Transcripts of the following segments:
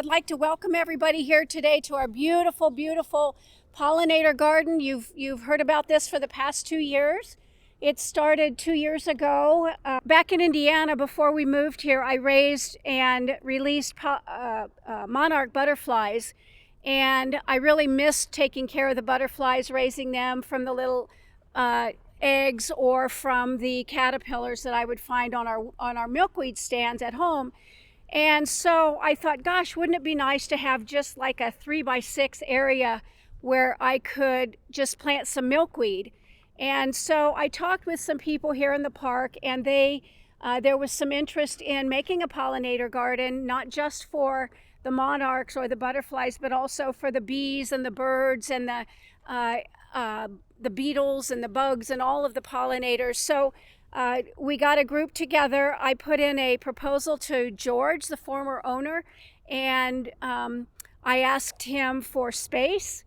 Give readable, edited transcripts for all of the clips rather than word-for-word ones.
I'd like to welcome everybody here today to our beautiful, beautiful pollinator garden. You've heard about this for the past 2 years. It started 2 years ago. Back in Indiana, before we moved here, I raised and released monarch butterflies. And I really missed taking care of the butterflies, raising them from the little eggs or from the caterpillars that I would find on our milkweed stands at home. And so I thought, gosh, wouldn't it be nice to have just like a 3x6 area where I could just plant some milkweed. And so I talked with some people here in the park, and there was some interest in making a pollinator garden, not just for the monarchs or the butterflies, but also for the bees and the birds and the beetles and the bugs and all of the pollinators. So we got a group together. I put in a proposal to George, the former owner, and I asked him for space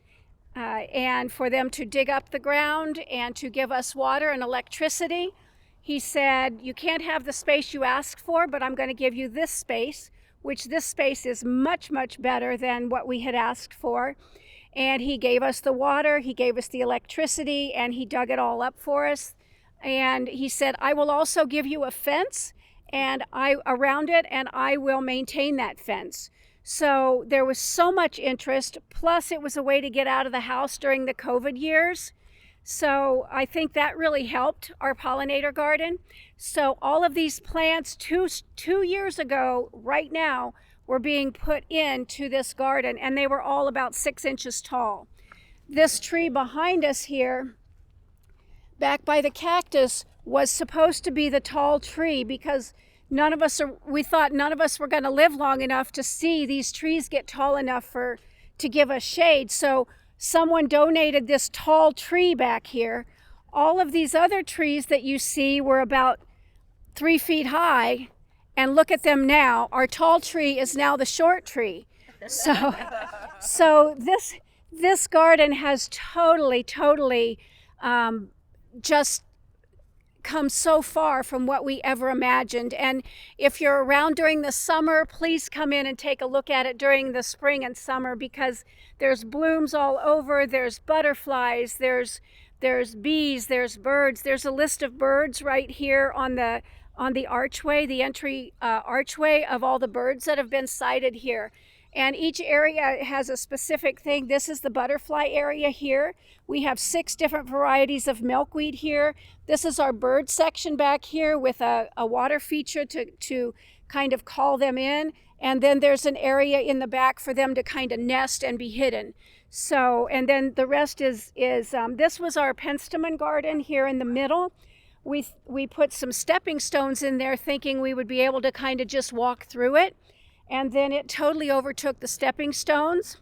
and for them to dig up the ground and to give us water and electricity. He said, you can't have the space you asked for, but I'm going to give you this space, which this space is much, much better than what we had asked for. And he gave us the water, he gave us the electricity, and he dug it all up for us. And he said, I will also give you a fence around it, and I will maintain that fence. So there was so much interest, plus it was a way to get out of the house during the COVID years. So I think that really helped our pollinator garden. So all of these plants two years ago, right now, were being put into this garden, and they were all about 6 inches tall. This tree behind us here, back by the cactus, was supposed to be the tall tree because we thought none of us were going to live long enough to see these trees get tall enough to give us shade. So someone donated this tall tree back here. All of these other trees that you see were about 3 feet high, and look at them now. Our tall tree is now the short tree. So this garden has totally just come so far from what we ever imagined. And if you're around during the summer, please come in and take a look at it during the spring and summer, because there's blooms all over, there's butterflies, there's bees, there's birds. There's a list of birds right here on the archway, the entry archway, of all the birds that have been sighted here. And each area has a specific thing. This is the butterfly area here. We have 6 different varieties of milkweed here. This is our bird section back here with a water feature to kind of call them in. And then there's an area in the back for them to kind of nest and be hidden. So, and then the rest is this was our penstemon garden here in the middle. We put some stepping stones in there thinking we would be able to kind of just walk through it. And then it totally overtook the stepping stones.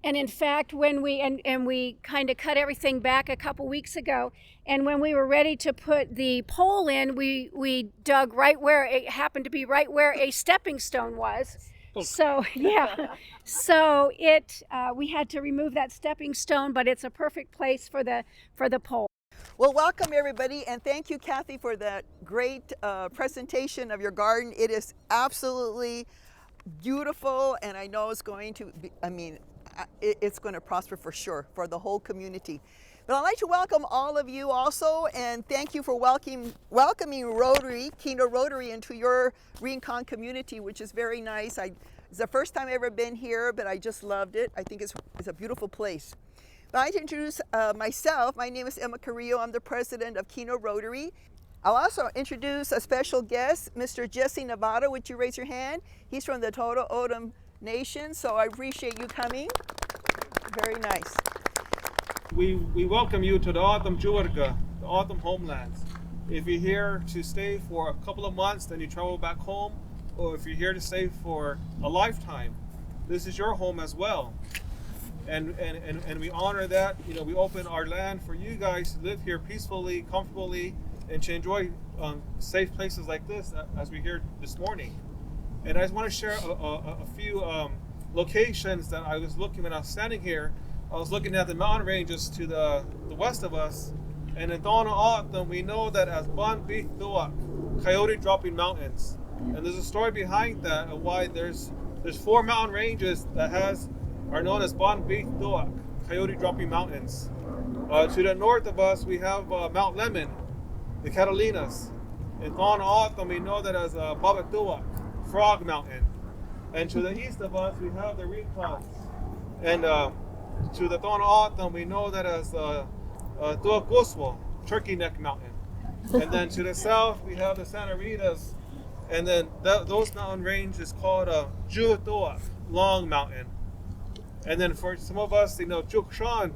And in fact, when we kind of cut everything back a couple weeks ago, and when we were ready to put the pole in, we dug right where it happened to be, right where a stepping stone was. So yeah, so we had to remove that stepping stone, but it's a perfect place for the pole. Well, welcome everybody, and thank you, Kathy, for that great presentation of your garden. It is absolutely beautiful, and I know it's going to be, it's going to prosper for sure for the whole community. But I'd like to welcome all of you also, and thank you for welcoming Rotary, Keno Rotary, into your Rincon community, which is very nice. It's the first time I've ever been here, but I just loved it. I think it's a beautiful place. I'd like to introduce myself. My name is Emma Carrillo. I'm the president of Keno Rotary. I'll also introduce a special guest, Mr. Jesse Navarro. Would you raise your hand? He's from the Totowa O'odham Nation, so I appreciate you coming. Very nice. We welcome you to the O'odham Juarga, the O'odham homelands. If you're here to stay for a couple of months, then you travel back home, or if you're here to stay for a lifetime, this is your home as well. And we honor that. We open our land for you guys to live here peacefully, comfortably, and to enjoy safe places like this as we're here this morning. And I just want to share a few locations that I was looking when I was standing here. I was looking at the mountain ranges to the west of us, and in Totowa O'odham we know that as Ban Bith Duak, Coyote Dropping Mountains. And there's a story behind that of why there's There's 4 mountain ranges that are known as Bon Beef Doak, Coyote Dropping Mountains. To the north of us, we have Mount Lemon, the Catalinas. In Thon Autumn, we know that as Babatuak, Frog Mountain. And to the east of us, we have the Recons. And to the Thon Autumn, we know that as Tuacoswal, Turkey Neck Mountain. And then to the south, we have the Santa Ritas. And then those mountain range is called Juatoak, Long Mountain. And then for some of us, Tucson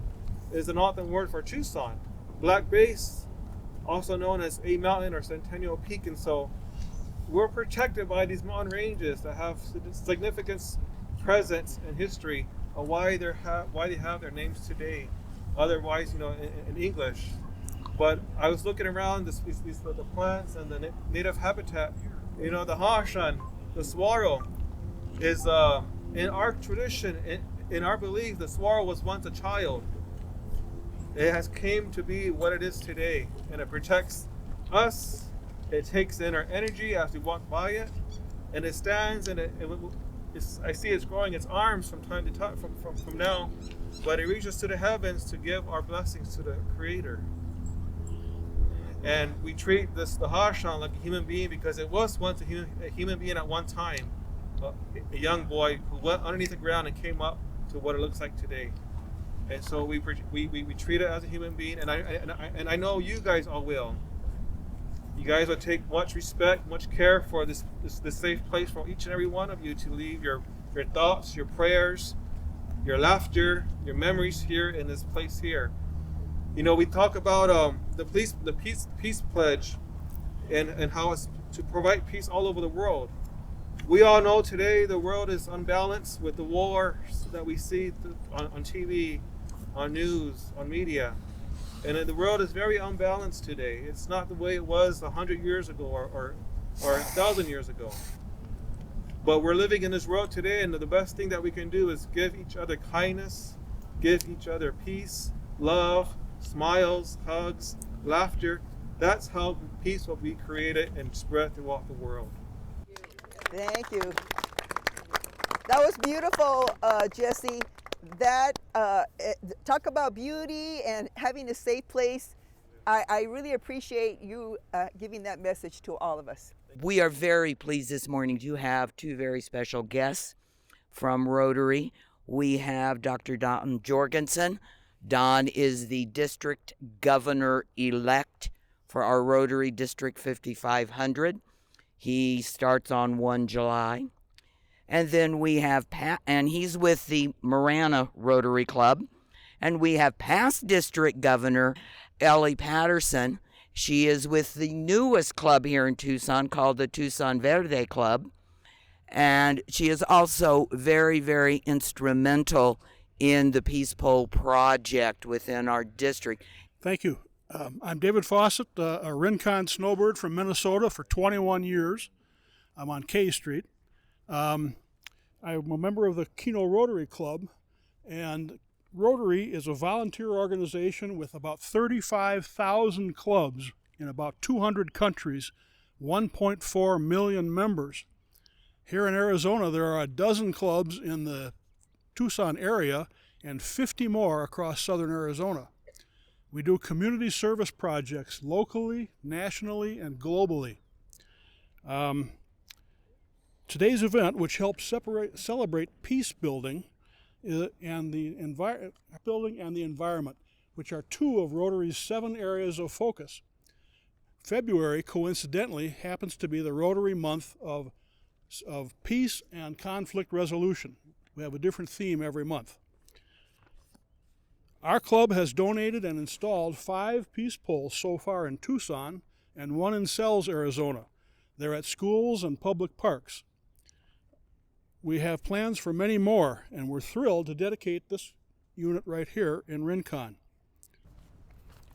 is an Autumn word for Tucson. Black Base, also known as A Mountain or Centennial Peak. And so we're protected by these mountain ranges that have significance, presence, and history of why they have their names today. Otherwise, in English. But I was looking around the plants and the native habitat. The Hashan, the saguaro, is in our tradition, in our belief, the saguaro was once a child. It has came to be what it is today, and it protects us. It takes in our energy as we walk by it, and it stands and I see it's growing its arms from time to time from now, but it reaches to the heavens to give our blessings to the Creator. And we treat the Hashan like a human being because it was once a human being at one time, a young boy who went underneath the ground and came up to what it looks like today. And so we treat it as a human being, and I know you guys all will. You guys will take much respect, much care for this safe place for each and every one of you to leave your thoughts, your prayers, your laughter, your memories here in this place here. We talk about the peace pledge and how it's to provide peace all over the world. We all know today the world is unbalanced with the wars that we see on TV, on news, on media. And the world is very unbalanced today. It's not the way it was 100 years ago or 1,000 years ago. But we're living in this world today, and the best thing that we can do is give each other kindness, give each other peace, love, smiles, hugs, laughter. That's how peace will be created and spread throughout the world. Thank you. That was beautiful, Jesse. Talk about beauty and having a safe place. I really appreciate you giving that message to all of us. We are very pleased this morning to have 2 very special guests from Rotary. We have Dr. Don Jorgensen. Don is the district governor-elect for our Rotary District 5500. He starts on 1 July. And then we have Pat, and he's with the Marana Rotary Club. And we have past district governor Ellie Patterson. She is with the newest club here in Tucson called the Tucson Verde Club. And she is also very, very instrumental in the Peace Pole project within our district. Thank you. I'm David Fawcett, a Rincon snowbird from Minnesota for 21 years. I'm on K Street. I'm a member of the Keno Rotary Club, and Rotary is a volunteer organization with about 35,000 clubs in about 200 countries, 1.4 million members. Here in Arizona, there are a dozen clubs in the Tucson area and 50 more across southern Arizona. We do community service projects locally, nationally, and globally. Today's event, which helps celebrate peace building and the environment, which are 2 of Rotary's 7 areas of focus. February, coincidentally, happens to be the Rotary month of peace and conflict resolution. We have a different theme every month. Our club has donated and installed 5 peace poles so far in Tucson and 1 in Sells, Arizona. They're at schools and public parks. We have plans for many more, and we're thrilled to dedicate this unit right here in Rincon.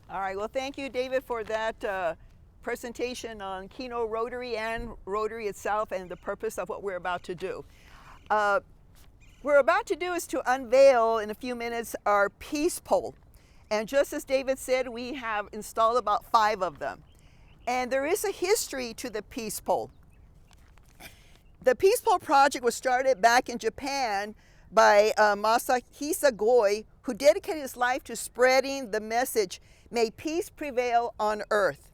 All right, well, thank you, David, for that presentation on Keno Rotary and Rotary itself and the purpose of what we're about to do. We're about to do is to unveil in a few minutes our peace pole. And just as David said, we have installed about 5 of them. And there is a history to the peace pole. The Peace Pole Project was started back in Japan by Masahisa Goi, who dedicated his life to spreading the message, may peace prevail on earth.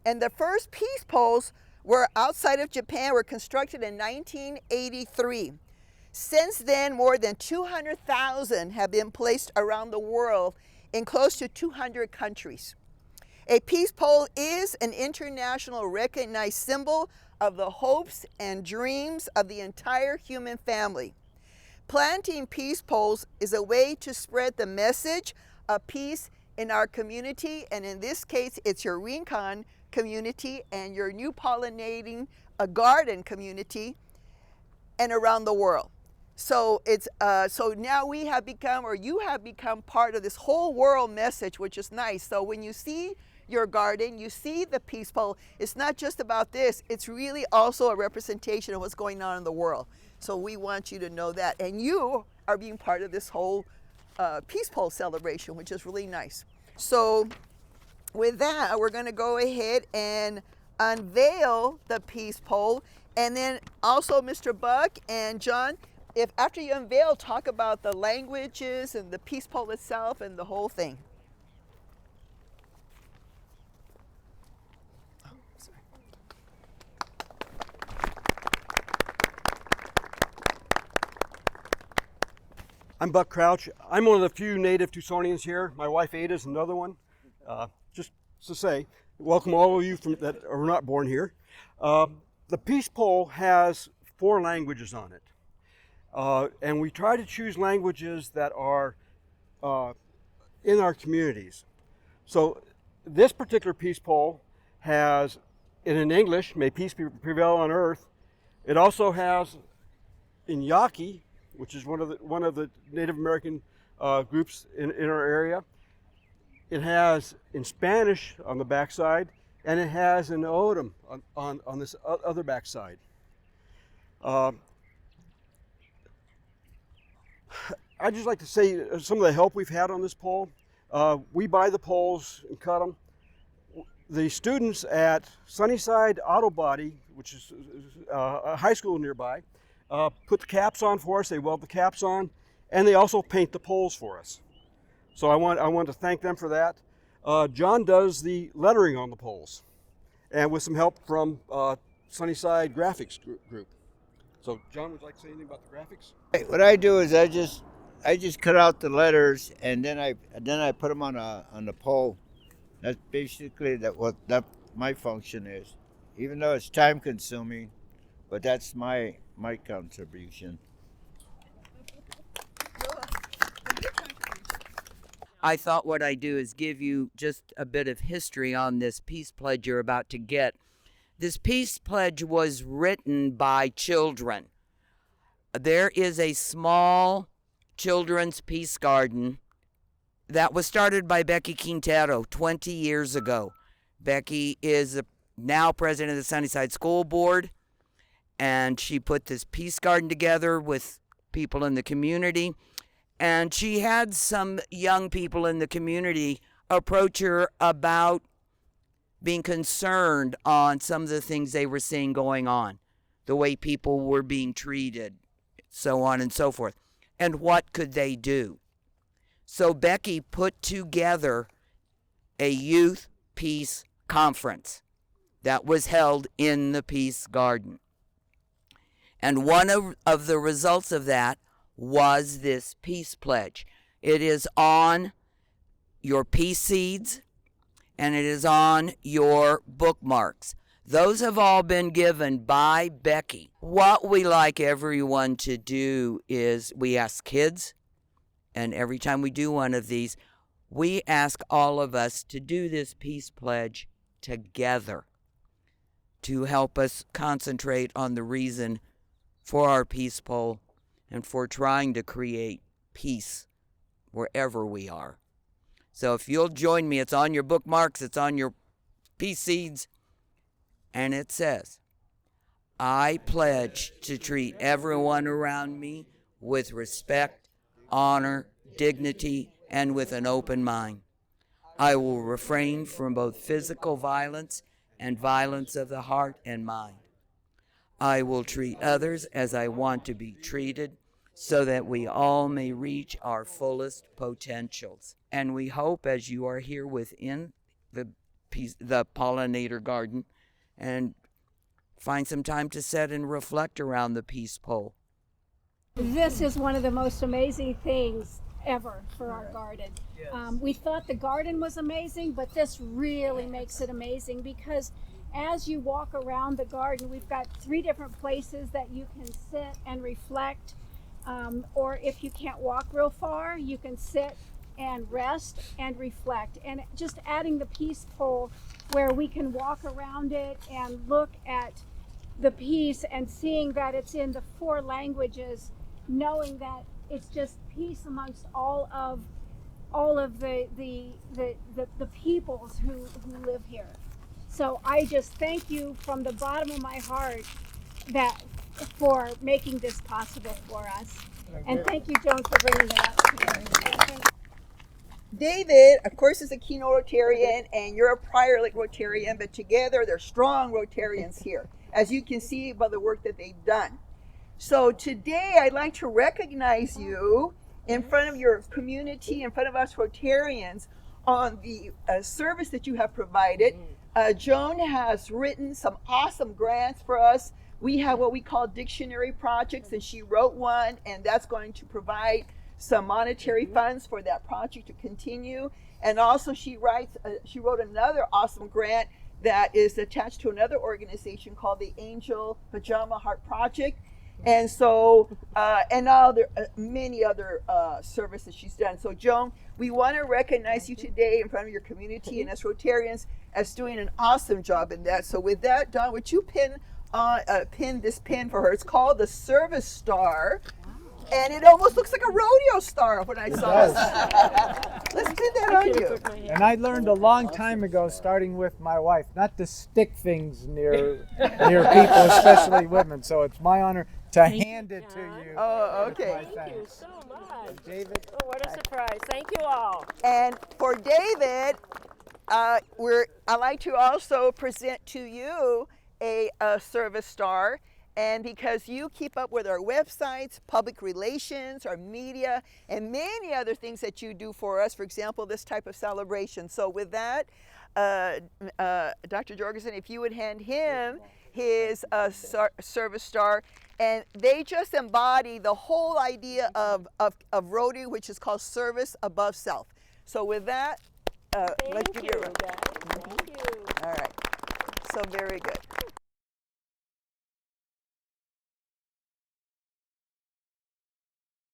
And the first peace poles were outside of Japan, were constructed in 1983. Since then, more than 200,000 have been placed around the world in close to 200 countries. A peace pole is an international recognized symbol of the hopes and dreams of the entire human family. Planting peace poles is a way to spread the message of peace in our community, and in this case, it's your Rincon community and your new pollinating garden community and around the world. So it's so now we have become, or you have become, part of this whole world message, which is nice. So when you see your garden, you see the peace pole, it's not just about this, it's really also a representation of what's going on in the world. So we want you to know that, and you are being part of this whole peace pole celebration, which is really nice. So with that, we're going to go ahead and unveil the peace pole, and then also Mr. Buck and John, if after you unveil, talk about the languages and the peace pole itself and the whole thing. I'm Buck Crouch. I'm one of the few native Tucsonians here. My wife Ada is another one. Just to say, welcome all of you that are not born here. The peace pole has 4 languages on it. And we try to choose languages that are in our communities. So this particular peace pole has, in English, may peace prevail on earth. It also has in Yaqui, which is one of the Native American groups in our area. It has in Spanish on the backside, and it has in Odom on this other backside. I'd just like to say some of the help we've had on this pole. We buy the poles and cut them. The students at Sunnyside Auto Body, which is a high school nearby, put the caps on for us. They weld the caps on, and they also paint the poles for us. So I want to thank them for that. John does the lettering on the poles, and with some help from Sunnyside Graphics Group. So John, would you like to say anything about the graphics? What I do is I just cut out the letters, and then I put them on the pole. That's basically what my function is. Even though it's time consuming, but that's my contribution. I thought what I'd do is give you just a bit of history on this peace pledge you're about to get. This peace pledge was written by children. There is a small children's peace garden that was started by Becky Quintero 20 years ago. Becky is now president of the Sunnyside School Board, and she put this peace garden together with people in the community. And she had some young people in the community approach her about being concerned on some of the things they were seeing going on, the way people were being treated, so on and so forth. And what could they do? So Becky put together a youth peace conference that was held in the Peace Garden. And one of the results of that was this peace pledge. It is on your peace seeds, and it is on your bookmarks. Those have all been given by Becky. What we like everyone to do is we ask kids, and every time we do one of these, we ask all of us to do this peace pledge together to help us concentrate on the reason for our peace pole and for trying to create peace wherever we are. So if you'll join me, it's on your bookmarks, it's on your peace seeds, and it says, I pledge to treat everyone around me with respect, honor, dignity, and with an open mind. I will refrain from both physical violence and violence of the heart and mind. I will treat others as I want to be treated, so that we all may reach our fullest potentials. And we hope, as you are here within the pollinator garden, and find some time to sit and reflect around the peace pole. This is one of the most amazing things ever for our garden. We thought the garden was amazing, but this really makes it amazing, because as you walk around the garden, we've got 3 different places that you can sit and reflect. Or if you can't walk real far, you can sit and rest and reflect. And just adding the peace pole where we can walk around it and look at the piece and seeing that it's in the 4 languages, knowing that it's just peace amongst all of the peoples who live here. So I just thank you from the bottom of my heart for making this possible for us. And thank you, Joan, for bringing that up today. David, of course, is a keynote Rotarian, and you're a prior Rotarian, but together they're strong Rotarians here, as you can see by the work that they've done. So today I'd like to recognize you in front of your community, in front of us Rotarians, on the service that you have provided. Joan has written some awesome grants for us. We have what we call dictionary projects, and she wrote one, and that's going to provide some monetary funds for that project to continue. And also she wrote another awesome grant that is attached to another organization called the Angel Pajama Heart Project. And so, and now there are many other services she's done. So Joan, we want to recognize you today in front of your community and as Rotarians as doing an awesome job in that. So with that, Don, would you pin this pin for her? It's called the Service Star. And it almost looks like a rodeo star when I saw it. Let's pin that on you. And I learned a long time ago, starting with my wife, not to stick things near people, especially women. So it's my honor to hand it to you. Oh, okay. Thank you so much. David. Oh, what a surprise. Thank you all. And for David, I'd like to also present to you a service star. And because you keep up with our websites, public relations, our media, and many other things that you do for us, for example, this type of celebration. So with that, Dr. Jorgensen, if you would hand him his service star, and they just embody the whole idea of Rotary, which is called service above self. So with that, let's give you a round. Thank you. All right. So very good.